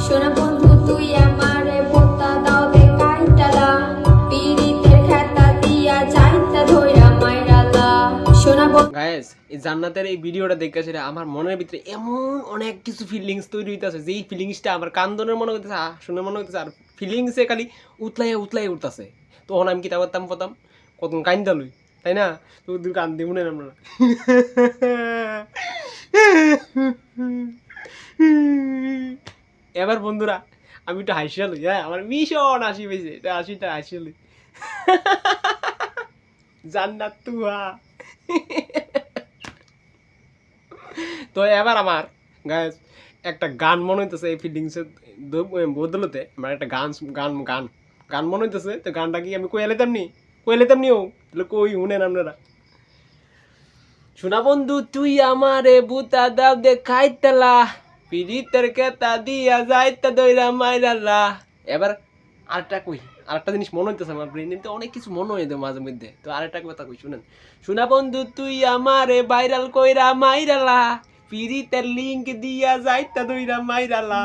সোনা বন্ধু তুই আমারে ভোতা দাও দে কাইটালা পিরিতের খেতা দিয়া যাইতা ধইরা মাইরালা সোনা বন্ধু গাইস এই জান্নাতের এই ভিডিওটা দেখে আমার মনের ভিতরে এমন অনেক কিছু ফিলিংস তৈরি হইতাছে যেই ফিলিংসটা আমার কান্দনের মনে হইতেছে শুনে মনে হইতেছে আর ফিলিংসে খালি উতলাই উঠতেছে। তখন আমি কিতা করতাম প্রথম কত কান্দা লই তাই না, তো দূর কান্দি মনে আমরা এবার বন্ধুরা আমি একটু হাসিয়া লই। হ্যাঁ আমার ভীষণ হাসি পেয়েছে, এটা হাসিটা হাসিয়া লই। জান্নাত তুয়া। তো এবার আমার গাইস একটা গান মনে হইতেছে এই ফিলিংসের বদলতে আমার একটা গান গান গান গান মনে হইতেছে। তো গানটা কি আমি কই এলাইতাম নি ও তাহলে কই শুনেন আপনারা। শোনা বন্ধু তুই আমারে বুতা দাও দে খাইতালা পিরিতের কেতা দিয়া যাইতা দইরা মাইরালা। এবার আরেকটা জিনিস মনে হইতেছে আমার ব্রেনে, তো অনেক কিছু মনে হইতে মাঝে মধ্যে। তো আরেকটা কথা কই শুনেন। শোনা বন্ধু তুই আমারে ভাইরাল কইরা মাইরালা পিরিতের লিংক দিয়া যাইতা দইরা মাইরালা।